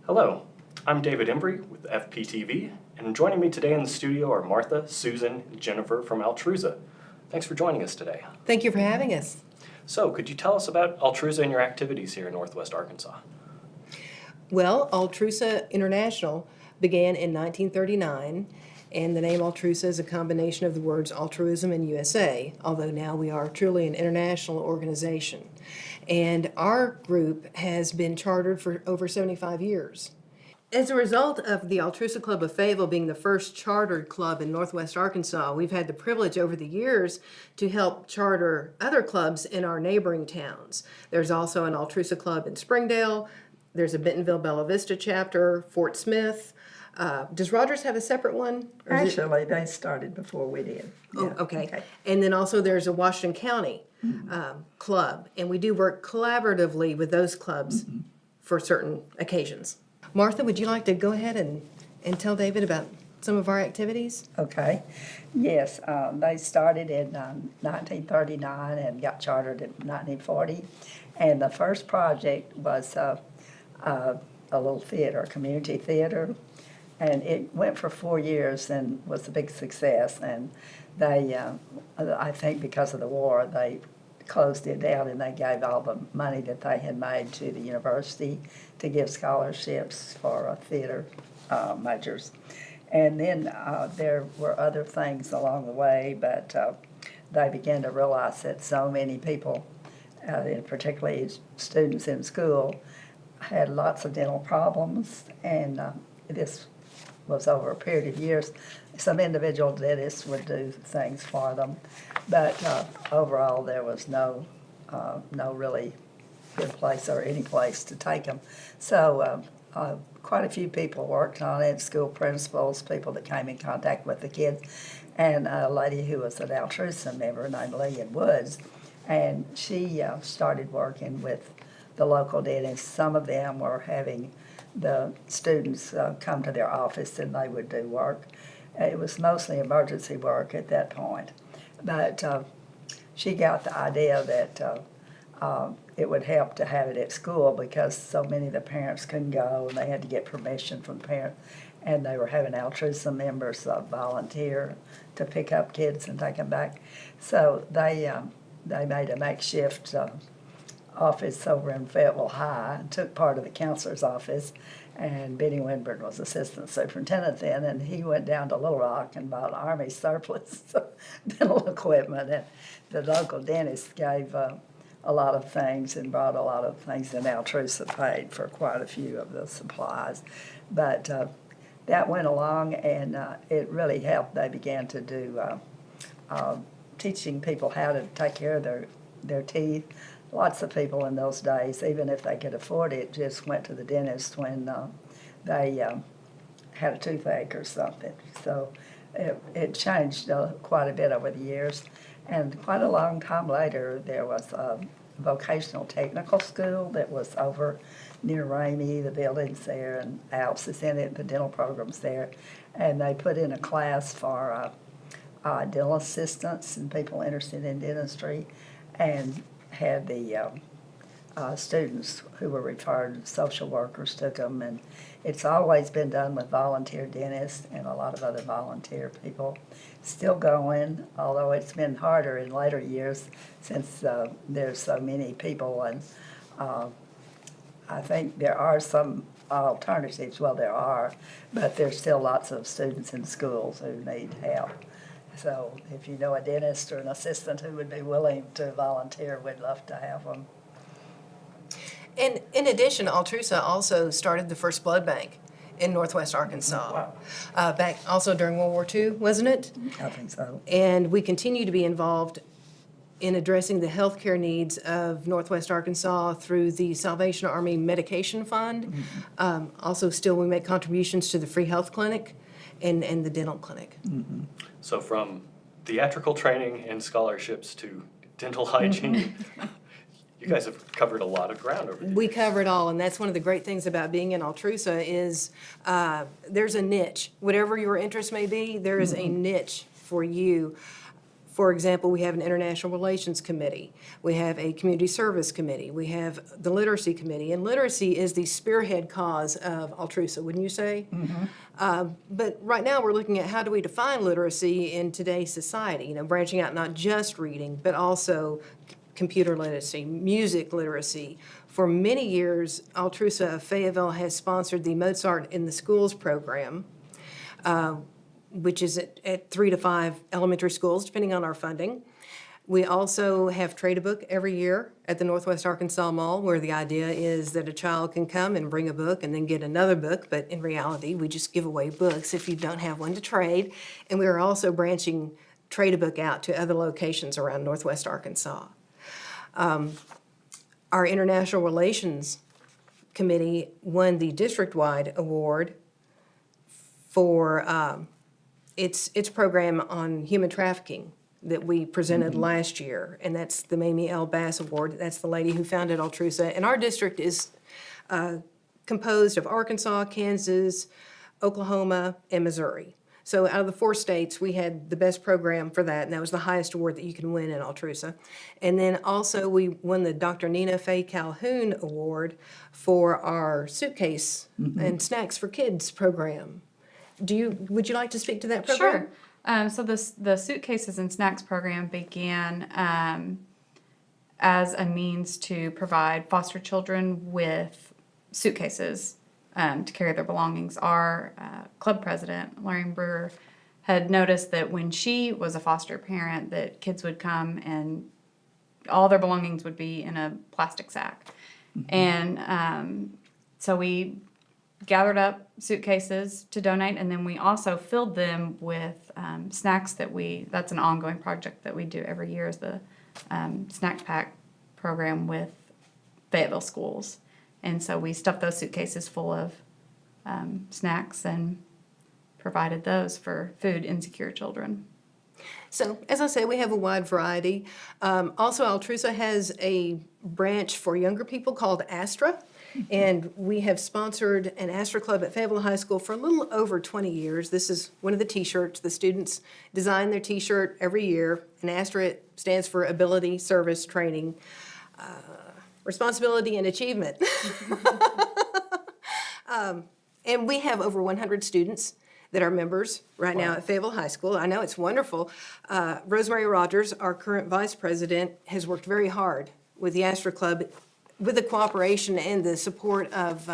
Hello, I'm David Embry with FPTV, and joining me today in the studio are Martha, Susan, and Jennifer from Altrusa. Thanks for joining us today. Thank you for having us. So, could you tell us about Altrusa and your activities here in Northwest Arkansas? Well, Altrusa International began in 1939, and the name Altrusa is a combination of the words altruism and USA, although now we are truly an international organization. And our group has been chartered for over 75 years. As a result of the Altrusa Club of Fayetteville being the first chartered club in Northwest Arkansas, we've had the privilege over the years to help charter other clubs in our neighboring towns. There's also an Altrusa Club in Springdale. There's a Bentonville Bella Vista chapter, Fort Smith. Does Rogers have a separate one? Or is it- Actually, they started before we did. Oh, Yeah, okay. And then also there's a Washington County club, and we do work collaboratively with those clubs for certain occasions. Martha, would you like to go ahead and tell David about some of our activities? Okay. Yes, they started in 1939 and got chartered in 1940. And the first project was a little theater, a community theater. And it went for 4 years and was a big success. And they, I think because of the war, they closed it down and they gave all the money that they had made to the university to give scholarships for theater majors. And then there were other things along the way, but they began to realize that so many people, and particularly students in school, had lots of dental problems, and this was over a period of years. Some individual dentists would do things for them, but overall there was no really good place or any place to take them. So quite a few people worked on it, school principals, people that came in contact with the kids, and a lady who was an Altrusa member named Lillian Woods, and she started working with the local dentists. Some of them were having the students come to their office and they would do work. It was mostly emergency work at that point. But she got the idea that it would help to have it at school because so many of the parents couldn't go and they had to get permission from the parents. And they were having Altrusa members volunteer to pick up kids and take them back. So they made a makeshift office over in Fayetteville High and took part of the counselor's office, and Benny Winburn was assistant superintendent then, and he went down to Little Rock and bought Army surplus dental equipment, and the local dentist gave a lot of things and brought a lot of things, and Altrusa paid for quite a few of the supplies. But that went along, and it really helped. They began to do teaching people how to take care of their teeth. Lots of people in those days, even if they could afford it, just went to the dentist when they had a toothache or something. So it changed quite a bit over the years. And quite a long time later, there was a vocational technical school that was over near Ramey, the buildings there, and Alps is in it, the dental program's there. And they put in a class for dental assistants and people interested in dentistry, and had the students who were referred, social workers took them, and it's always been done with volunteer dentists and a lot of other volunteer people. Still going, although it's been harder in later years since there's so many people, and I think there are some alternatives. Well, there are, but there's still lots of students in schools who need help. So if you know a dentist or an assistant who would be willing to volunteer, we'd love to have them. And in addition, Altrusa also started the first blood bank in Northwest Arkansas. Wow. Back also during World War II, wasn't it? I think so. And we continue to be involved in addressing the healthcare needs of Northwest Arkansas through the Salvation Army Medication Fund. Also, still we make contributions to the free health clinic and the dental clinic. So, from theatrical training and scholarships to dental hygiene, you guys have covered a lot of ground over the years. We cover it all, and that's one of the great things about being in Altrusa is there's a niche. Whatever your interest may be, there is a niche for you. For example, we have an International Relations Committee. We have a Community Service Committee. We have the Literacy Committee. And literacy is the spearhead cause of Altrusa, wouldn't you say? But right now, we're looking at how do we define literacy in today's society, you know, branching out not just reading, but also computer literacy, music literacy. For many years, Altrusa of Fayetteville has sponsored the Mozart in the Schools program, which is at 3 to 5 elementary schools, depending on our funding. We also have Trade-a-Book every year at the Northwest Arkansas Mall, where the idea is that a child can come and bring a book and then get another book, but in reality, we just give away books if you don't have one to trade. And we are also branching Trade-a-Book out to other locations around Northwest Arkansas. Our International Relations Committee won the district-wide award for its program on human trafficking that we presented last year, and that's the Mamie L. Bass Award. That's the lady who founded Altrusa. And our district is composed of Arkansas, Kansas, Oklahoma, and Missouri. So out of the 4 states, we had the best program for that, and that was the highest award that you can win in Altrusa. And then also we won the Dr. Nina Faye Calhoun Award for our suitcase and snacks for kids program. Would you like to speak to that program? Sure. So the Suitcases and Snacks program began as a means to provide foster children with suitcases to carry their belongings. Our club president, Lauren Brewer, had noticed that when she was a foster parent, that kids would come and all their belongings would be in a plastic sack. And so we gathered up suitcases to donate, and then we also filled them with snacks that's an ongoing project that we do every year, is the snack pack program with Fayetteville schools. And so we stuffed those suitcases full of snacks and provided those for food insecure children. So, as I said, we have a wide variety. Also, Altrusa has a branch for younger people called Astra, and we have sponsored an Astra Club at Fayetteville High School for a little over 20 years. This is one of the T-shirts. The students design their T-shirt every year, and Astra stands for Ability, Service, Training, Responsibility, and Achievement. And we have over 100 students that are members right now at Fayetteville High School. I know it's wonderful. Rosemary Rogers, our current vice president, has worked very hard with the Astra Club with the cooperation and the support of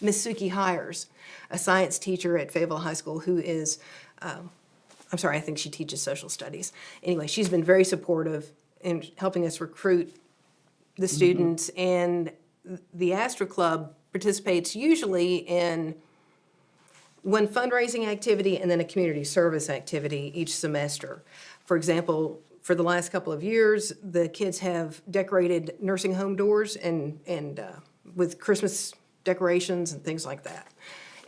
Miss Suki Hires, a science teacher at Fayetteville High School who is, I think she teaches social studies. Anyway, she's been very supportive in helping us recruit the students, and the Astra Club participates usually in one fundraising activity and then a community service activity each semester. For example, for the last couple of years, the kids have decorated nursing home doors and with Christmas decorations and things like that.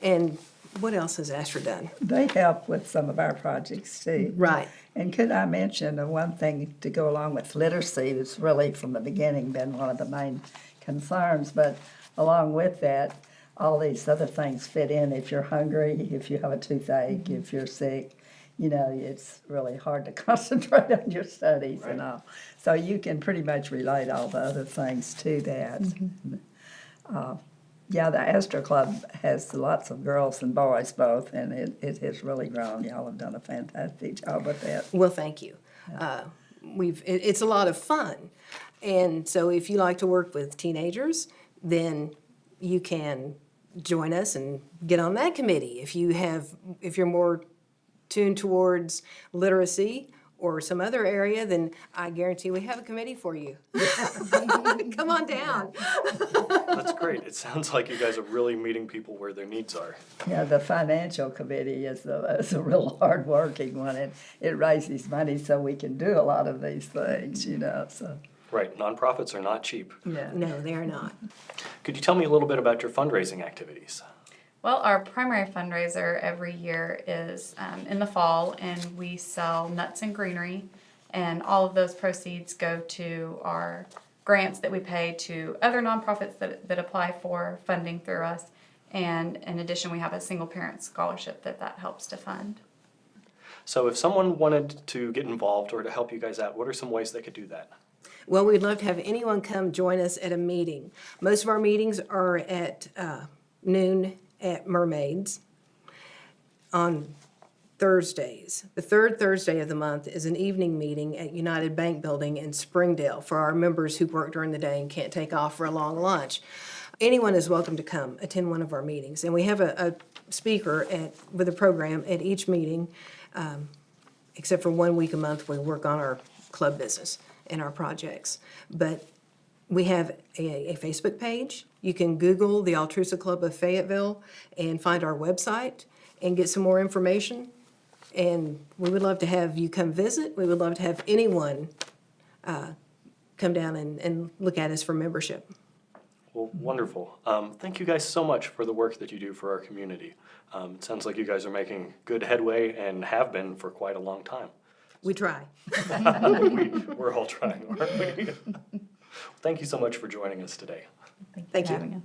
And what else has Astra done? They help with some of our projects too. Right. And could I mention one thing to go along with literacy? It's really from the beginning been one of the main concerns, but along with that, all these other things fit in. If you're hungry, if you have a toothache, if you're sick, you know, it's really hard to concentrate on your studies and all. So you can pretty much relate all the other things to that. Yeah, the Astra Club has lots of girls and boys both, and it has really grown. Y'all have done a fantastic job with that. Well, thank you. It's a lot of fun. And so if you like to work with teenagers, then you can join us and get on that committee. If you're more tuned towards literacy or some other area, then I guarantee we have a committee for you. Come on down. That's great. It sounds like you guys are really meeting people where their needs are. Yeah, the financial committee is a real hard-working one. It raises money so we can do a lot of these things, you know, so. Right, nonprofits are not cheap. No, they are not. Could you tell me a little bit about your fundraising activities? Well, our primary fundraiser every year is in the fall, and we sell nuts and greenery, and all of those proceeds go to our grants that we pay to other nonprofits that apply for funding through us, and in addition, we have a single parent scholarship that helps to fund. So if someone wanted to get involved or to help you guys out, what are some ways they could do that? Well, we'd love to have anyone come join us at a meeting. Most of our meetings are at noon at Mermaids on Thursdays. The third Thursday of the month is an evening meeting at United Bank Building in Springdale for our members who work during the day and can't take off for a long lunch. Anyone is welcome to come attend one of our meetings. And we have a speaker with a program at each meeting, except for 1 week a month we work on our club business and our projects. But we have a Facebook page. You can Google the Altrusa Club of Fayetteville and find our website and get some more information. And we would love to have you come visit. We would love to have anyone come down and look at us for membership. Well, wonderful. Thank you guys so much for the work that you do for our community. It sounds like you guys are making good headway and have been for quite a long time. We try. We're all trying, aren't we? Thank you so much for joining us today. Thank for you. having us.